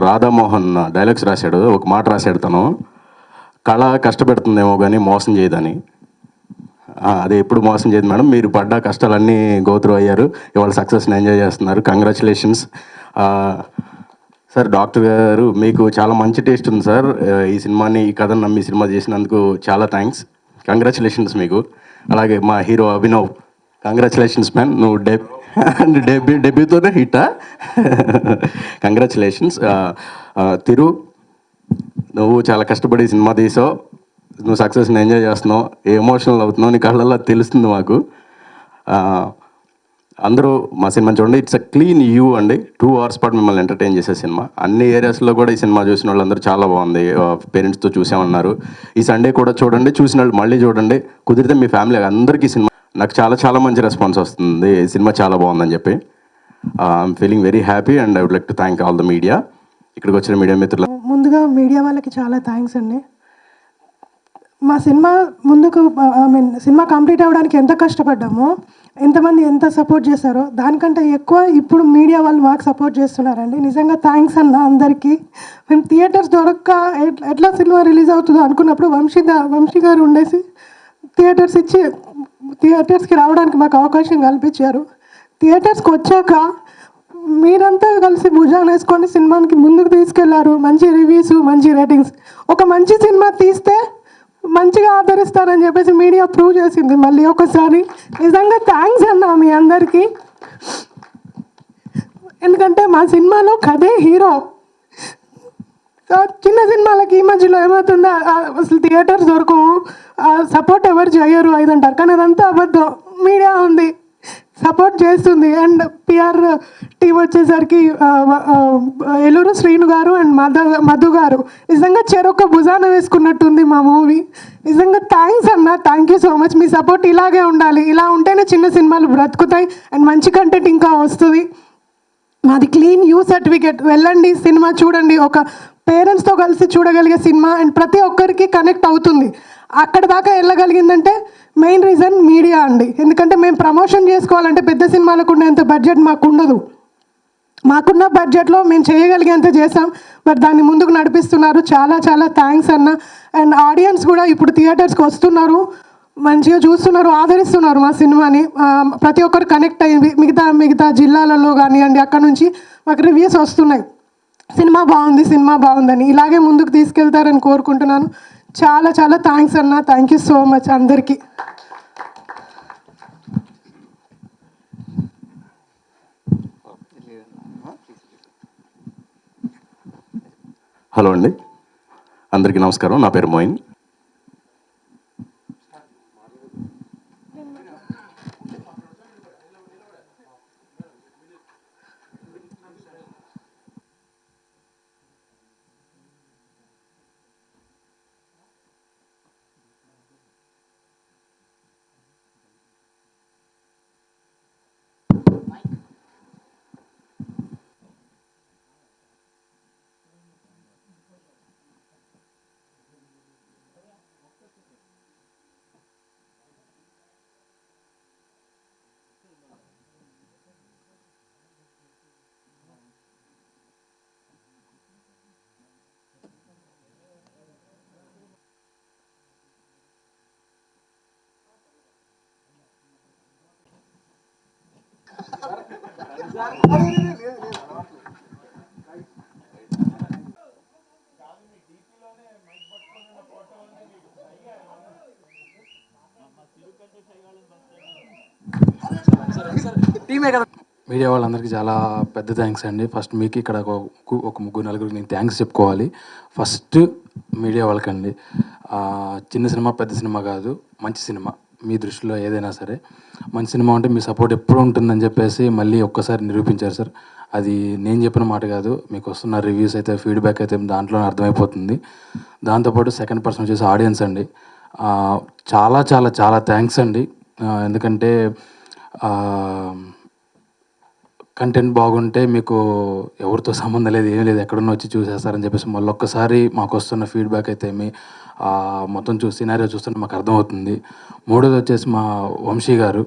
Radha Mohan dialogues రాశాడు, ఒక మాట రాశాడు తను, కళ కష్టపెడుతుందేమో కానీ మోసం చేయదని. అది ఎప్పుడు మోసం చేయదు మేడం, మీరు పడ్డ కష్టాలన్నీ గోత్రు అయ్యారు, ఇవాళ సక్సెస్ని ఎంజాయ్ చేస్తున్నారు, కంగ్రాచులేషన్స్. సార్ డాక్టర్ గారు మీకు చాలా మంచి టేస్ట్ ఉంది సార్, ఈ సినిమాని ఈ కథను నమ్మి సినిమా చేసినందుకు చాలా థ్యాంక్స్, కంగ్రాచులేషన్స్ మీకు. అలాగే మా హీరో అభినవ్, కంగ్రాచులేషన్స్ మ్యాన్, నువ్వు డెబ్యూతోనే హిట్టా, కంగ్రాచులేషన్స్. తిరు, నువ్వు చాలా కష్టపడి సినిమా తీసావు, నువ్వు సక్సెస్ని ఎంజాయ్ చేస్తున్నావు, ఎమోషనల్ అవుతున్నావు, నీ కళ్ళల్లో తెలుస్తుంది మాకు. అందరూ మా సినిమా చూడండి, ఇట్స్ అ క్లీన్ యూ అండి, 2 hours పాటు మిమ్మల్ని ఎంటర్టైన్ చేసే సినిమా. అన్ని ఏరియాస్లో కూడా ఈ సినిమా చూసిన వాళ్ళందరూ చాలా బాగుంది, పేరెంట్స్తో చూసామన్నారు. ఈ సండే కూడా చూడండి, చూసిన వాళ్ళు మళ్ళీ చూడండి, కుదిరితే మీ ఫ్యామిలీ అందరికీ సినిమా. నాకు చాలా చాలా మంచి రెస్పాన్స్ వస్తుంది, ఈ సినిమా చాలా బాగుందని చెప్పి. I'm feeling very happy and I would like to thank all the media. ఇక్కడికి వచ్చిన మీడియా మిత్రులు, ముందుగా మీడియా వాళ్ళకి చాలా థ్యాంక్స్ అండి. మా సినిమా సినిమా కంప్లీట్ అవ్వడానికి ఎంత కష్టపడ్డామో, ఎంతమంది ఎంత సపోర్ట్ చేశారో దానికంటే ఎక్కువ ఇప్పుడు మీడియా వాళ్ళు మాకు సపోర్ట్ చేస్తున్నారండి. నిజంగా థ్యాంక్స్ అన్న అందరికీ. మేము థియేటర్స్ దొరక్క ఎట్లా సినిమా రిలీజ్ అవుతుందో అనుకున్నప్పుడు వంశీ గారు ఉండేసి థియేటర్స్కి రావడానికి మాకు అవకాశం కల్పించారు. థియేటర్స్కి వచ్చాక మీరంతా కలిసి భుజాన్ని వేసుకొని సినిమాకి ముందుకు తీసుకెళ్లారు. మంచి రివ్యూస్, మంచి రేటింగ్స్. ఒక మంచి సినిమా తీస్తే మంచిగా ఆదరిస్తారని చెప్పేసి మీడియా ప్రూవ్ చేసింది మళ్ళీ ఒకసారి. నిజంగా థ్యాంక్స్ అన్న మీ అందరికీ. ఎందుకంటే మా సినిమాలో కథే హీరో. చిన్న సినిమాలకి ఈ మధ్యలో ఏమవుతుందో అసలు థియేటర్స్ దొరకవు, సపోర్ట్ ఎవరు చేయరు అది అంటారు, కానీ అదంతా అబద్ధం. మీడియా ఉంది, సపోర్ట్ చేస్తుంది. అండ్ పిఆర్ టీం వచ్చేసరికి ఏలూరు శ్రీను గారు అండ్ మధు గారు నిజంగా చెరొక భుజాన వేసుకున్నట్టుంది మా మూవీ. నిజంగా థ్యాంక్స్ అన్న, thank you so much. Me support ఇలాగే ఉండాలి, ఇలా ఉంటేనే చిన్న సినిమాలు బ్రతుకుతాయి అండ్ మంచి కంటెంట్ ఇంకా వస్తుంది. మాది క్లీన్ యూ సర్టిఫికేట్. వెళ్ళండి, సినిమా చూడండి, ఒక పేరెంట్స్తో కలిసి చూడగలిగే సినిమా అండ్ ప్రతి ఒక్కరికి కనెక్ట్ అవుతుంది. అక్కడ దాకా వెళ్ళగలిగిందంటే మెయిన్ రీజన్ మీడియా అండి. ఎందుకంటే మేము ప్రమోషన్ చేసుకోవాలంటే పెద్ద సినిమాలకు ఉండేంత బడ్జెట్ మాకు ఉండదు. మాకున్న బడ్జెట్లో మేము చేయగలిగేంత చేసాం, బట్ దాన్ని ముందుకు నడిపిస్తున్నారు. చాలా చాలా థ్యాంక్స్ అన్న. అండ్ ఆడియన్స్ కూడా ఇప్పుడు థియేటర్స్కి వస్తున్నారు, మంచిగా చూస్తున్నారు, ఆదరిస్తున్నారు మా సినిమాని. ప్రతి ఒక్కరు కనెక్ట్ అయ్యి మిగతా జిల్లాలలో కానివ్వండి, అక్కడ నుంచి మాకు రివ్యూస్ వస్తున్నాయి, సినిమా బాగుందని. ఇలాగే ముందుకు తీసుకెళ్తారని కోరుకుంటున్నాను. చాలా చాలా థ్యాంక్స్ అన్న, థ్యాంక్ యూ సో మచ్ అందరికీ. హలో అండి, అందరికీ నమస్కారం. నా పేరు మోయిన్. మీడియా వాళ్ళందరికీ చాలా పెద్ద థ్యాంక్స్ అండి. ఫస్ట్ మీకు ఇక్కడ ఒక ముగ్గురు నలుగురికి నేను థ్యాంక్స్ చెప్పుకోవాలి. ఫస్ట్ మీడియా వాళ్ళకండి. చిన్న సినిమా పెద్ద సినిమా కాదు, మంచి సినిమా మీ దృష్టిలో ఏదైనా సరే మంచి సినిమా ఉంటే మీ సపోర్ట్ ఎప్పుడు ఉంటుందని చెప్పేసి మళ్ళీ ఒక్కసారి నిరూపించారు సార్. అది నేను చెప్పిన మాట కాదు, మీకు వస్తున్న రివ్యూస్ అయితే, ఫీడ్బ్యాక్ అయితే దాంట్లో అర్థమైపోతుంది. దాంతోపాటు సెకండ్ పర్సన్ వచ్చేసి ఆడియన్స్ అండి. చాలా చాలా చాలా థ్యాంక్స్ అండి. ఎందుకంటే కంటెంట్ బాగుంటే మీకు ఎవరితో సంబంధం లేదు, ఏం లేదు, ఎక్కడున్నా వచ్చి చూసేస్తారని చెప్పేసి మళ్ళీ ఒక్కసారి మాకు వస్తున్న ఫీడ్బ్యాక్ అయితే మొత్తం సినారియో చూస్తుంటే మాకు అర్థమవుతుంది. మూడోది వచ్చేసి మా వంశీ గారు.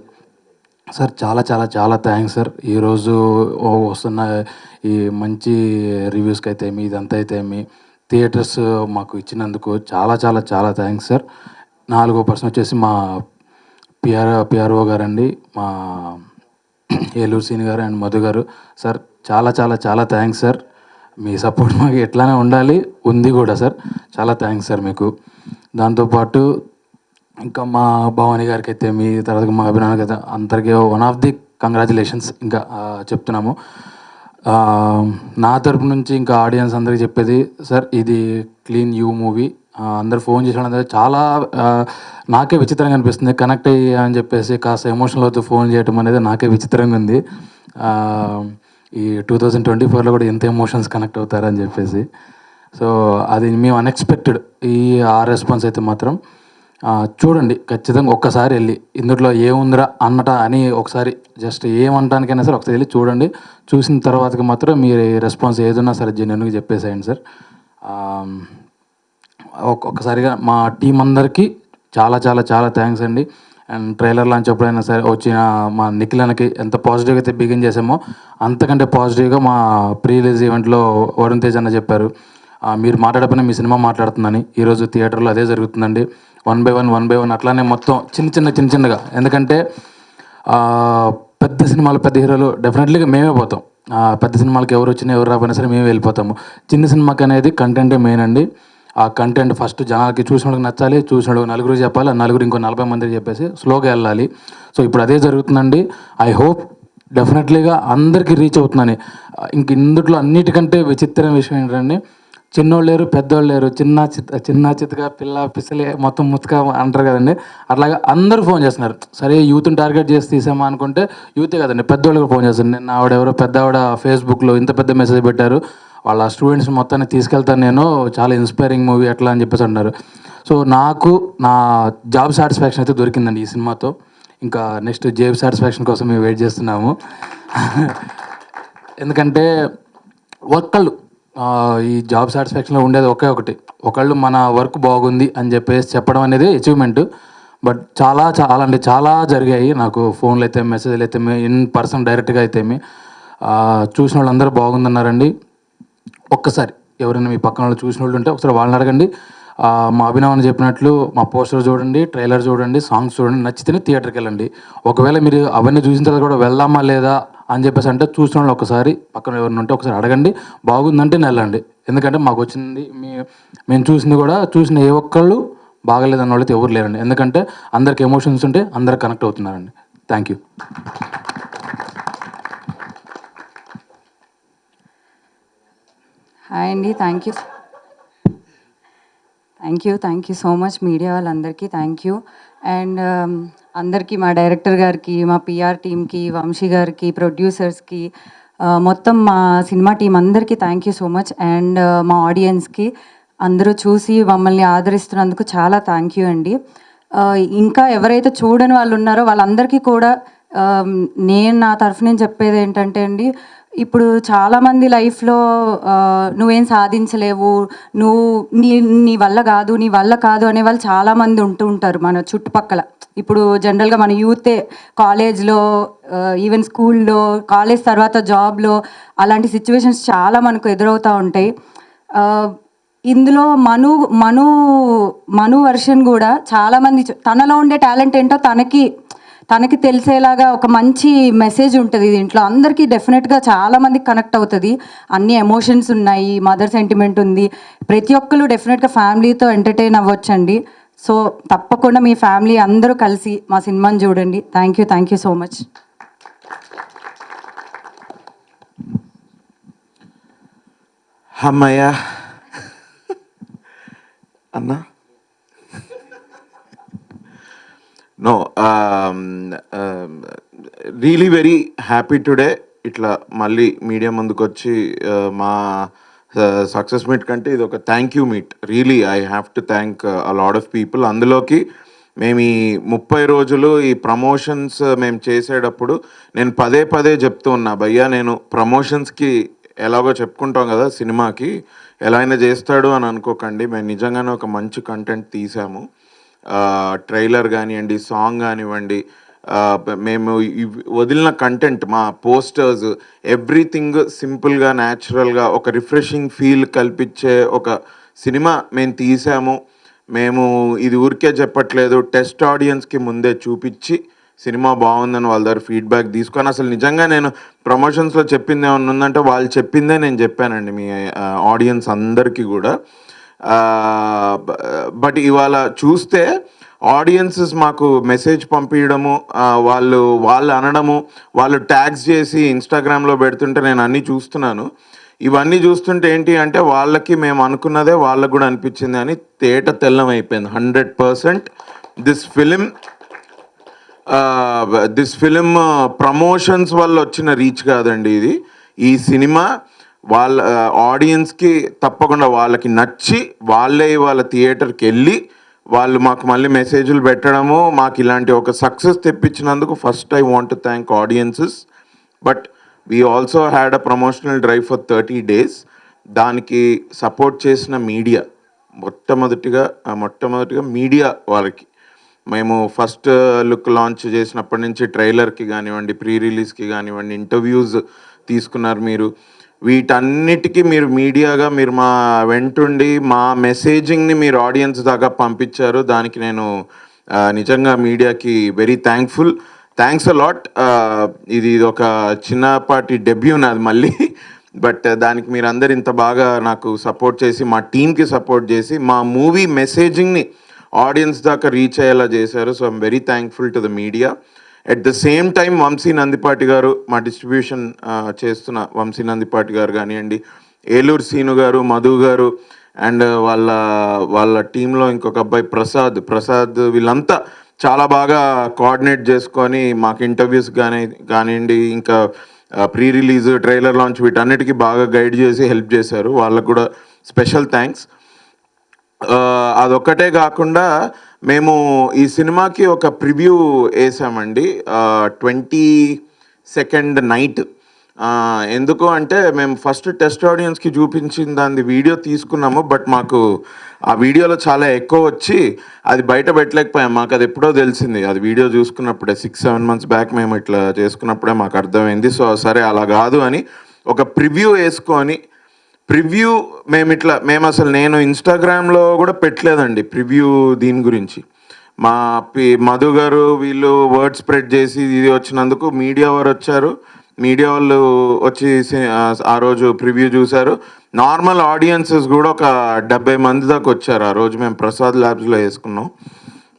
సార్ చాలా చాలా చాలా థ్యాంక్స్ సార్. ఈరోజు వస్తున్న ఈ మంచి రివ్యూస్కి అయితే ఏమి, ఇదంతా అయితే ఏమి, థియేటర్స్ మాకు ఇచ్చినందుకు చాలా చాలా చాలా థ్యాంక్స్ సార్. 4వ పర్సన్ వచ్చేసి మా పిఆర్ఓ గారండి, మా ఏలూరు సీని గారు అండ్ మధు గారు. సార్ చాలా చాలా చాలా థ్యాంక్స్ సార్. మీ సపోర్ట్ మాకు ఎట్లానే ఉండాలి, ఉంది కూడా సార్. చాలా థ్యాంక్స్ సార్ మీకు. దాంతోపాటు ఇంకా మా భవానీ గారికి అయితే మీ తర్వాత మా అభినవ్ అయితే అందరికీ వన్ ఆఫ్ ది కంగ్రాచులేషన్స్ ఇంకా చెప్తున్నాము. నా తరపు నుంచి ఇంకా ఆడియన్స్ అందరికీ చెప్పేది సార్, ఇది క్లీన్ యూ మూవీ. అందరు ఫోన్ చేసిన చాలా నాకే విచిత్రంగా అనిపిస్తుంది. కనెక్ట్ అయ్యి అని చెప్పేసి కాస్త ఎమోషనల్ అవుతూ ఫోన్ చేయడం అనేది నాకే విచిత్రంగా ఉంది. ఈ 2024లో కూడా ఎంత ఎమోషన్స్ కనెక్ట్ అవుతారని చెప్పేసి. సో అది మేము అన్ఎక్స్పెక్టెడ్. ఆ రెస్పాన్స్ అయితే మాత్రం చూడండి ఖచ్చితంగా. ఒక్కసారి వెళ్ళి ఇందులో ఏముందిరా అని ఒకసారి జస్ట్ ఏమంటానికైనా సరే ఒకసారి వెళ్ళి చూడండి. చూసిన తర్వాతకి మాత్రం మీరు రెస్పాన్స్ ఏదన్నా సరే జెన్యున్గా చెప్పేసేయండి సార్. ఒక్కసారిగా మా టీం అందరికీ చాలా చాలా చాలా థ్యాంక్స్ అండి. అండ్ ట్రైలర్ లాంచ్ ఎప్పుడైనా సరే వచ్చిన మా నిఖిలనకి ఎంత పాజిటివ్గా అయితే బిగిన్ చేసామో అంతకంటే పాజిటివ్గా మా ప్రీ రిలీజ్ ఈవెంట్లో వరుణ్ తేజ్ అన్న చెప్పారు, మీరు మాట్లాడకపోయినా మీ సినిమా మాట్లాడుతుందని. ఈరోజు థియేటర్లో అదే జరుగుతుందండి. 1 by 1 అట్లానే మొత్తం చిన్నగా. ఎందుకంటే పెద్ద సినిమాలు పెద్ద హీరోలు డెఫినెట్లీగా మేమే పోతాం. పెద్ద సినిమాలకి ఎవరు వచ్చినా ఎవరు రాకపోయినా సరే మేమే వెళ్ళిపోతాము. చిన్న సినిమాకి అనేది కంటెంటే మెయిన్ అండి. ఆ కంటెంట్ ఫస్ట్ జనాలకి చూసిన వాళ్ళకి నచ్చాలి, చూసిన వాళ్ళకి నలుగురు చెప్పాలి, ఆ నలుగురు ఇంకో 40 మందికి చెప్పేసి స్లోగా వెళ్ళాలి. సో ఇప్పుడు అదే జరుగుతుందండి. ఐ హోప్ డెఫినెట్లీగా అందరికీ రీచ్ అవుతుందని. ఇందులో అన్నిటికంటే విచిత్రమైన విషయం ఏంటంటే, చిన్నోళ్ళు లేరు, పెద్దోళ్ళు లేరు, చిన్న చితక పిల్ల పిసలే మొత్తం ముతక అంటారు కదండి. అట్లాగా అందరూ ఫోన్ చేస్తున్నారు. సరే యూత్ని టార్గెట్ చేసి తీసామా అనుకుంటే యూతే కదండి, పెద్దోళ్ళకి ఫోన్ చేస్తారు. నిన్న ఆవిడెవరో పెద్ద ఆవిడ ఫేస్బుక్లో ఇంత పెద్ద మెసేజ్ పెట్టారు, వాళ్ళ స్టూడెంట్స్ మొత్తాన్ని తీసుకెళ్తాను నేను, చాలా ఇన్స్పైరింగ్ మూవీ అట్లా అని చెప్పేసి అన్నారు. సో నాకు నా జాబ్ సాటిస్ఫాక్షన్ అయితే దొరికిందండి ఈ సినిమాతో. ఇంకా నెక్స్ట్ జాబ్ సాటిస్ఫాక్షన్ కోసం మేము వెయిట్ చేస్తున్నాము. ఎందుకంటే ఒక్కళ్ళు ఈ జాబ్ సాటిస్ఫాక్షన్లో ఉండేది ఒకటి, ఒకళ్ళు మన వర్క్ బాగుంది అని చెప్పేసి చెప్పడం అనేది అచీవ్మెంట్. బట్ చాలా చాలా అంటే చాలా జరిగాయి. నాకు ఫోన్లు అయితే, మెసేజ్లు అయితే, ఇన్ పర్సన్ డైరెక్ట్గా అయితే చూసిన వాళ్ళు అందరూ బాగుందన్నారండి. ఒక్కసారి ఎవరైనా మీ పక్కన వాళ్ళు చూసిన వాళ్ళు ఉంటే ఒకసారి వాళ్ళని అడగండి. మా అభినవ్ చెప్పినట్లు మా పోస్టర్ చూడండి, ట్రైలర్ చూడండి, సాంగ్స్ చూడండి, నచ్చితేనే థియేటర్కి వెళ్ళండి. ఒకవేళ మీరు అవన్నీ చూసిన తర్వాత కూడా వెళ్దామా లేదా అని చెప్పేసి అంటే చూసిన వాళ్ళు ఒకసారి పక్కన ఎవరిని ఉంటే ఒకసారి అడగండి. బాగుందంటే వెళ్ళండి. ఎందుకంటే మాకు వచ్చింది మేము చూసింది కూడా, చూసిన ఏ ఒక్కళ్ళు బాగలేదన్న వాళ్ళైతే ఎవరు లేరండి. ఎందుకంటే అందరికి ఎమోషన్స్ ఉంటే అందరు కనెక్ట్ అవుతున్నారండి. Thank you. హాయ్ అండి. Thank you so much media వాళ్ళందరికీ థ్యాంక్ యూ. అండ్ అందరికీ, మా డైరెక్టర్ గారికి, మా పిఆర్ టీమ్కి, వంశీ గారికి, ప్రొడ్యూసర్స్కి, మొత్తం మా సినిమా టీం అందరికీ thank you so much. And మా ఆడియన్స్కి, అందరూ చూసి మమ్మల్ని ఆదరిస్తున్నందుకు చాలా థ్యాంక్ యూ అండి. ఇంకా ఎవరైతే చూడని వాళ్ళు ఉన్నారో వాళ్ళందరికీ కూడా నేను నా తరఫు నుంచి చెప్పేది ఏంటంటే అండి, ఇప్పుడు చాలామంది లైఫ్లో నువ్వేం సాధించలేవు, నీ వల్ల కాదు అనే వాళ్ళు చాలామంది ఉంటారు మన చుట్టుపక్కల. ఇప్పుడు జనరల్గా మన యూతే కాలేజ్లో, ఈవెన్ స్కూల్లో, కాలేజ్ తర్వాత జాబ్లో అలాంటి సిచ్యువేషన్స్ చాలా మనకు ఎదురవుతూ ఉంటాయి. ఇందులో మను వర్షన్ కూడా చాలామంది తనలో ఉండే టాలెంట్ ఏంటో తనకి తెలిసేలాగా ఒక మంచి మెసేజ్ ఉంటుంది దీంట్లో. అందరికీ డెఫినెట్గా చాలామందికి కనెక్ట్ అవుతుంది. అన్ని ఎమోషన్స్ ఉన్నాయి, మదర్ సెంటిమెంట్ ఉంది. ప్రతి ఒక్కరు డెఫినెట్గా ఫ్యామిలీతో ఎంటర్టైన్ అవ్వచ్చండి. సో తప్పకుండా మీ ఫ్యామిలీ అందరూ కలిసి మా సినిమాని చూడండి. Thank you so much. అమ్మయ్య అన్నా. No, really very happy today. ఇట్లా మళ్ళీ మీడియా ముందుకు వచ్చి మా సక్సెస్ మీట్ కంటే ఇది ఒక thank you meet. Really I have to thank a lot of people. అందులోకి మేము ఈ 30 రోజులు ఈ ప్రమోషన్స్ మేము చేసేటప్పుడు నేను పదే చెప్తూ ఉన్నా, భయ్యా నేను ప్రమోషన్స్కి ఎలాగో చెప్పుకుంటాం కదా, సినిమాకి ఎలా అయినా చేస్తాడు అని అనుకోకండి. మేము నిజంగానే ఒక మంచి కంటెంట్ తీసాము. ట్రైలర్ కానివ్వండి, సాంగ్ కానివ్వండి, మేము వదిలిన కంటెంట్, మా పోస్టర్స్, ఎవ్రీథింగ్ సింపుల్గా న్యాచురల్గా ఒక రిఫ్రెషింగ్ ఫీల్ కల్పించే ఒక సినిమా మేము తీసాము. మేము ఇది ఊరికే చెప్పట్లేదు, టెస్ట్ ఆడియన్స్కి ముందే చూపించి సినిమా బాగుందని వాళ్ళ దగ్గర ఫీడ్బ్యాక్ తీసుకొని, అసలు నిజంగా నేను ప్రమోషన్స్లో చెప్పింది ఏమన్నా ఉందంటే వాళ్ళు చెప్పిందే నేను చెప్పానండి మీ ఆడియన్స్ అందరికీ కూడా. బట్ ఇవాళ చూస్తే ఆడియన్సెస్ మాకు మెసేజ్ పంపించడము, వాళ్ళు అనడము, వాళ్ళు ట్యాగ్స్ చేసి ఇన్స్టాగ్రామ్లో పెడుతుంటే నేను అన్నీ చూస్తున్నాను. ఇవన్నీ చూస్తుంటే ఏంటి అంటే వాళ్ళకి మేము అనుకున్నదే వాళ్ళకు కూడా అనిపించింది అని తేట తెల్లం అయిపోయింది. 100% దిస్ ఫిలిం ప్రమోషన్స్ వల్ల వచ్చిన రీచ్ కాదండి ఇది. ఈ సినిమా వాళ్ళ ఆడియన్స్కి తప్పకుండా వాళ్ళకి నచ్చి వాళ్ళే వాళ్ళ థియేటర్కి వెళ్ళి వాళ్ళు మాకు మళ్ళీ మెసేజ్లు పెట్టడము, మాకు ఇలాంటి ఒక సక్సెస్ తెప్పించినందుకు first I want to thank audiences. But we also had a promotional drive for 30 days. దానికి సపోర్ట్ చేసిన మీడియా, మొట్టమొదటిగా మీడియా వాళ్ళకి మేము ఫస్ట్ లుక్ లాంచ్ చేసినప్పటి నుంచి ట్రైలర్కి కానివ్వండి, ప్రీ రిలీజ్కి కానివ్వండి, ఇంటర్వ్యూస్ తీసుకున్నారు మీరు. వీటన్నిటికీ మీరు మీడియాగా మీరు మా వెంటుండి మా మెసేజింగ్ని మీరు ఆడియన్స్ దాకా పంపించారు. దానికి నేను నిజంగా మీడియాకి very thankful. Thanks a lot. ఇది ఒక చిన్నపాటి డెబ్యూ నాది మళ్ళీ. బట్ దానికి మీరు అందరు ఇంత బాగా నాకు సపోర్ట్ చేసి, మా టీంకి సపోర్ట్ చేసి, మా మూవీ మెసేజింగ్ని ఆడియన్స్ దాకా రీచ్ అయ్యేలా చేశారు. So I'm very thankful to the media. At the same time Vamsi Nandipati garu, మా డిస్ట్రిబ్యూషన్ చేస్తున్న వంశీ నందిపాటి గారు కానివ్వండి, ఏలూరు సీను గారు, మధు గారు, అండ్ వాళ్ళ టీంలో ఇంకొక అబ్బాయి ప్రసాద్, వీళ్ళంతా చాలా బాగా కోఆర్డినేట్ చేసుకొని మాకు ఇంటర్వ్యూస్ కానివ్వండి, ఇంకా ప్రీ రిలీజ్, ట్రైలర్ లాంచ్ వీటన్నిటికీ బాగా గైడ్ చేసి హెల్ప్ చేశారు. వాళ్ళకు కూడా స్పెషల్ థ్యాంక్స్. అదొక్కటే కాకుండా మేము ఈ సినిమాకి ఒక ప్రివ్యూ వేసామండి 22nd నైట్. ఎందుకు అంటే మేము ఫస్ట్ టెస్ట్ ఆడియన్స్కి చూపించిన దాని వీడియో తీసుకున్నాము. బట్ మాకు ఆ వీడియోలో చాలా ఎక్కువ వచ్చి అది బయట పెట్టలేకపోయాం. మాకు అది ఎప్పుడో తెలిసింది, అది వీడియో చూసుకున్నప్పుడే 6-7 months బ్యాక్ మేము ఇట్లా చేసుకున్నప్పుడే మాకు అర్థమైంది. సో సరే అలా కాదు అని ఒక ప్రివ్యూ వేసుకొని, మేము అసలు నేను ఇన్స్టాగ్రామ్లో కూడా పెట్టలేదండి ప్రివ్యూ దీని గురించి. మా మధు గారు వీళ్ళు వర్డ్ స్ప్రెడ్ చేసి ఇది వచ్చినందుకు మీడియా వారు వచ్చారు. మీడియా వాళ్ళు వచ్చి ఆ రోజు ప్రివ్యూ చూశారు. నార్మల్ ఆడియన్సెస్ కూడా ఒక 70 మంది దాకా వచ్చారు. ఆ రోజు మేము ప్రసాద్ ల్యాబ్స్లో వేసుకున్నాం.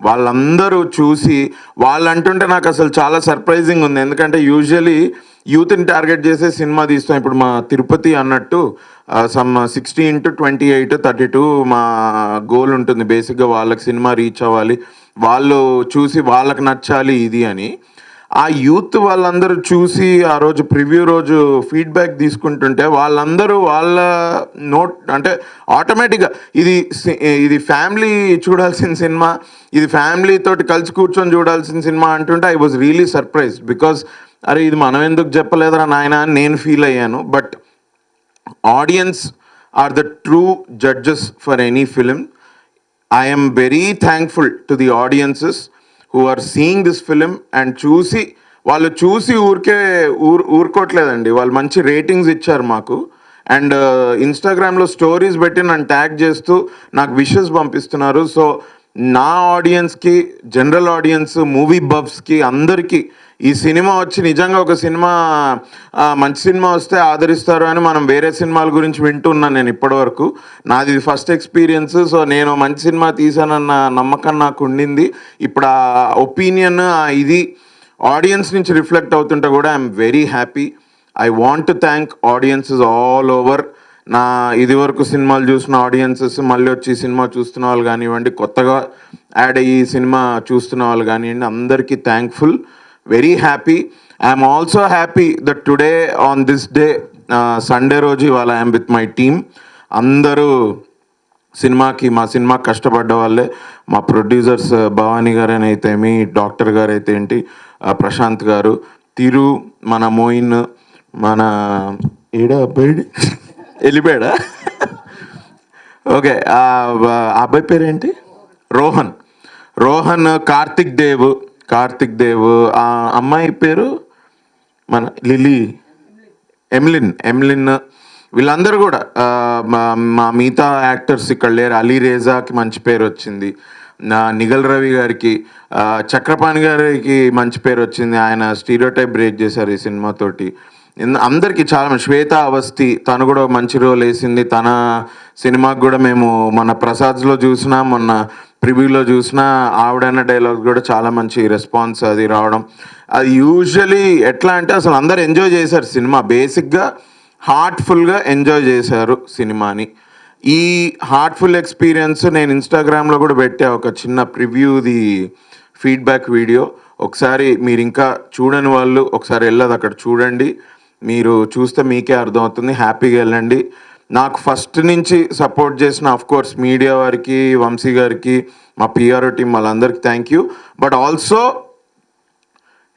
వాళ్ళందరూ చూసి వాళ్ళు అంటుంటే నాకు అసలు చాలా సర్ప్రైజింగ్ ఉంది. ఎందుకంటే యూజువలీ యూత్ని టార్గెట్ చేసే సినిమా తీస్తాం. ఇప్పుడు మా తిరుపతి అన్నట్టు సమ్ 16-28, 32 మా గోల్ ఉంటుంది బేసిక్గా. వాళ్ళకి సినిమా రీచ్ అవ్వాలి, వాళ్ళు చూసి వాళ్ళకి నచ్చాలి ఇది అని. ఆ యూత్ వాళ్ళందరూ చూసి ఆ రోజు ప్రివ్యూ రోజు ఫీడ్బ్యాక్ తీసుకుంటుంటే వాళ్ళందరూ వాళ్ళ అంటే ఆటోమేటిక్గా ఇది ఫ్యామిలీ చూడాల్సిన సినిమా, ఇది ఫ్యామిలీ తోటి కలిసి కూర్చొని చూడాల్సిన సినిమా అంటుంటే I was really surprised. Because అరే ఇది మనం ఎందుకు చెప్పలేదురా నాయన అని నేను ఫీల్ అయ్యాను. But audience are the true judges for any film. I am very thankful to the audiences who are seeing this film and వాళ్ళు చూసి ఊరుకోవట్లేదండి. వాళ్ళు మంచి రేటింగ్స్ ఇచ్చారు మాకు. అండ్ ఇన్స్టాగ్రామ్లో స్టోరీస్ పెట్టి నన్ను ట్యాగ్ చేస్తూ నాకు విషెస్ పంపిస్తున్నారు. సో నా ఆడియన్స్కి, జనరల్ ఆడియన్స్, మూవీ బఫ్స్కి అందరికీ ఈ సినిమా వచ్చి నిజంగా ఒక సినిమా మంచి సినిమా వస్తే ఆదరిస్తారు అని మనం వేరే సినిమాల గురించి వింటున్నాను నేను ఇప్పటివరకు. నాది ఫస్ట్ ఎక్స్పీరియన్స్. సో నేను మంచి సినిమా తీసానన్న నమ్మకం నాకు ఉండింది. ఇప్పుడు ఆ ఒపీనియన్ ఇది ఆడియన్స్ నుంచి రిఫ్లెక్ట్ అవుతుంటే కూడా I'm very happy. I want to thank audiences all over. నా ఇదివరకు సినిమాలు చూసిన ఆడియన్సెస్, మళ్ళీ వచ్చి సినిమా చూస్తున్న వాళ్ళు కానివ్వండి, కొత్తగా యాడ్ అయ్యి సినిమా చూస్తున్న వాళ్ళు కానివ్వండి, అందరికీ thankful. Very happy. I'm also happy that today on this day, Sunday రోజు ఇవాళ ఐఎమ్ విత్ మై టీమ్. అందరూ మా సినిమా కష్టపడ్డ వాళ్ళే. మా ప్రొడ్యూసర్స్ భవానీ గారు అయితేమి, డాక్టర్ గారు అయితే ఏంటి, ప్రశాంత్ గారు, తిరు, మన మోయిన్, మన వెళ్ళిపోయాడా ఓకే, ఆ అబ్బాయి పేరేంటి, రోహన్, కార్తిక్ దేవ్, కార్తిక్ దేవ్, ఆ అమ్మాయి పేరు మన లిలీ, ఎమ్లిన్ వీళ్ళందరూ కూడా మా మిగతా యాక్టర్స్ ఇక్కడ లేరు. అలీ రేజాకి మంచి పేరు వచ్చింది, నిగల్ రవి గారికి, చక్రపాణి గారికి మంచి పేరు వచ్చింది. ఆయన స్టీరియోటైప్ బ్రేక్ చేశారు ఈ సినిమాతోటి. అందరికీ చాలా శ్వేత అవస్థి, తను కూడా మంచి రోల్ వేసింది. తన సినిమాకి కూడా మేము మొన్న ప్రసాద్స్లో చూసినా, మొన్న ప్రివ్యూలో చూసినా ఆవిడన్న డైలాగ్ కూడా చాలా మంచి రెస్పాన్స్ అది రావడం. అది యూజువలీ ఎట్లా అంటే అసలు అందరు ఎంజాయ్ చేశారు సినిమా, బేసిక్గా హార్ట్ఫుల్గా ఎంజాయ్ చేశారు సినిమాని. ఈ హార్ట్ఫుల్ ఎక్స్పీరియన్స్ నేను ఇన్స్టాగ్రామ్లో కూడా పెట్టా, ఒక చిన్న ప్రివ్యూది ఫీడ్బ్యాక్ వీడియో. ఒకసారి మీరు ఇంకా చూడని వాళ్ళు ఒకసారి వెళ్ళదు అక్కడ చూడండి, మీరు చూస్తే మీకే అర్థమవుతుంది. హ్యాపీగా వెళ్ళండి. నాకు ఫస్ట్ నుంచి సపోర్ట్ చేసిన అఫ్కోర్స్ మీడియా వారికి, వంశీ గారికి, మా పిఆర్ఓ టీం వాళ్ళందరికీ థ్యాంక్ యూ. బట్ ఆల్సో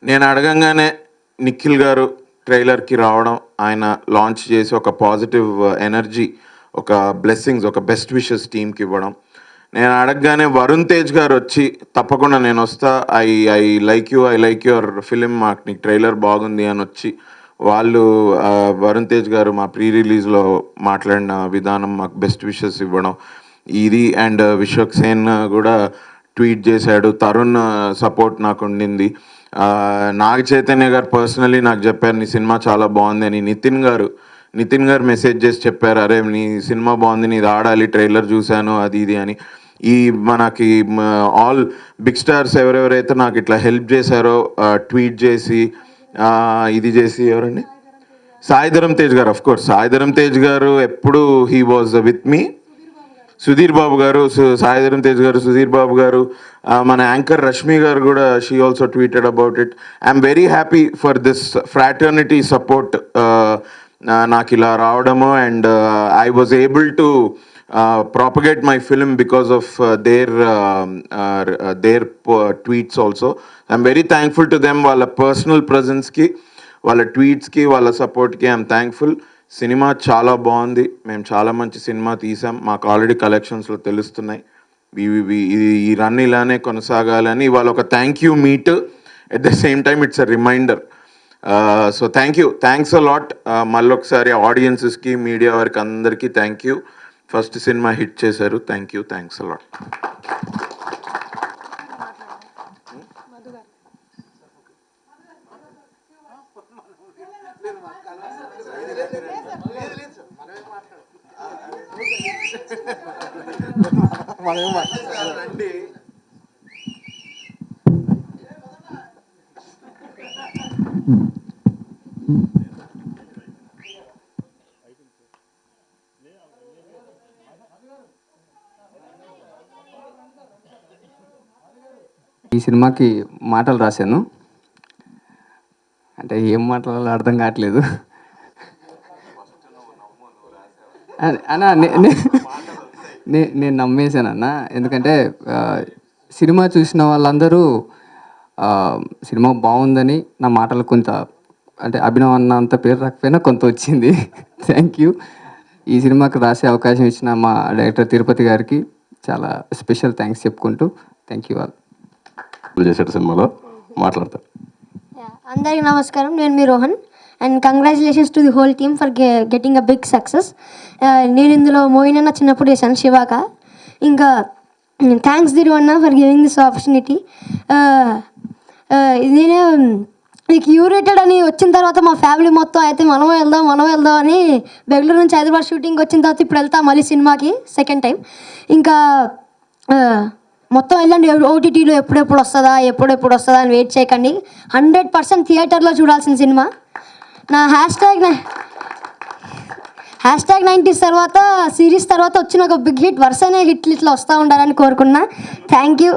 నేను అడగంగానే నిఖిల్ గారు ట్రైలర్కి రావడం, ఆయన లాంచ్ చేసి ఒక పాజిటివ్ ఎనర్జీ, ఒక బ్లెస్సింగ్స్, ఒక బెస్ట్ విషెస్ టీమ్కి ఇవ్వడం. నేను అడగగానే వరుణ్ తేజ్ గారు వచ్చి తప్పకుండా నేను వస్తా, ఐ లైక్ యువర్ ఫిలిం, మాకు నీకు ట్రైలర్ బాగుంది అని వచ్చి వాళ్ళు వరుణ్ తేజ్ గారు మా ప్రీ రిలీజ్లో మాట్లాడిన విధానం, మాకు బెస్ట్ విషెస్ ఇవ్వడం ఇది. అండ్ విశ్వక్ సేన్ కూడా ట్వీట్ చేశాడు, తరుణ్ సపోర్ట్ నాకు ఉండింది. నాగ చైతన్య గారు పర్సనలీ నాకు చెప్పారు నీ సినిమా చాలా బాగుంది అని. నితిన్ గారు మెసేజ్ చేసి చెప్పారు, అరే నీ సినిమా బాగుంది, నీది ఆడాలి, ట్రైలర్ చూశాను అది ఇది అని. ఈ మనకి ఆల్ బిగ్ స్టార్స్ ఎవరెవరైతే నాకు ఇట్లా హెల్ప్ చేశారో ట్వీట్ చేసి ఇది చేసి, ఎవరండి, సాయిధరం తేజ్ గారు, అఫ్కోర్స్ సాయిధరం తేజ్ గారు ఎప్పుడు he was with me. Sudheer Babu గారు, సాయిధరం తేజ్ గారు, సుధీర్ బాబు గారు, మన యాంకర్ రష్మి గారు కూడా she also tweeted about it. I'm very happy for this fraternity support నాకు ఇలా రావడము. And I was able to propagate my film because of their tweets also. I'm very thankful to them. వాళ్ళ personal ప్రెజెన్స్కి, వాళ్ళ ట్వీట్స్కి, వాళ్ళ సపోర్ట్కి I'm thankful. Cinema చాలా బాగుంది, మేము చాలా మంచి సినిమా తీసాం, మాకు ఆల్రెడీ కలెక్షన్స్లో తెలుస్తున్నాయి. ఈ రన్ ఇలానే కొనసాగాలని ఇవాళ ఒక thank you meet, at the same time it's a reminder. So thanks a lot. మళ్ళొకసారి ఆడియన్సెస్కి, మీడియా వారికి అందరికీ thank you. First cinema hit చేశారు, థ్యాంక్స్ అ లాట్. ఈ సినిమాకి మాటలు రాశాను, అంటే ఏం మాట్లాడాలో అర్థం కావట్లేదు అన్న. నేను నమ్మేశాను అన్న, ఎందుకంటే సినిమా చూసిన వాళ్ళందరూ సినిమా బాగుందని, నా మాటలు కొంత అంటే అభినవ్ అన్న అంత పేరు రాకపోయినా కొంత వచ్చింది. Thank you. ఈ సినిమాకి రాసే అవకాశం ఇచ్చిన మా డైరెక్టర్ తిరుపతి గారికి చాలా స్పెషల్ థ్యాంక్స్ చెప్పుకుంటూ థ్యాంక్ యూ ఆల్. చేశాడు సినిమాలో మాట్లాడతారు. అందరికీ నమస్కారం, నేను మీ Rohan and congratulations to the whole team for getting a big success. నేను ఇందులో మోయిన్ అన్న చిన్నప్పుడు చేశాను, శివాక. ఇంకా థ్యాంక్స్ దిరు అన్న ఫర్ గివింగ్ దిస్ ఆపర్చునిటీ. నేనే నీకు యూరేటెడ్ అని వచ్చిన తర్వాత మా ఫ్యామిలీ మొత్తం అయితే మనం వెళ్దాం అని బెంగళూరు నుంచి హైదరాబాద్ షూటింగ్ వచ్చిన తర్వాత ఇప్పుడు వెళ్తాం మళ్ళీ సినిమాకి సెకండ్ టైం. ఇంకా మొత్తం వెళ్ళండి, ఓటీటీలో ఎప్పుడెప్పుడు వస్తుందా అని వెయిట్ చేయకండి. 100% థియేటర్లో చూడాల్సిన సినిమా. నా #90s తర్వాత సిరీస్ తర్వాత వచ్చిన ఒక బిగ్ హిట్, వరుసనే హిట్లు ఇట్లా వస్తూ ఉండాలని కోరుకున్నా. Thank you.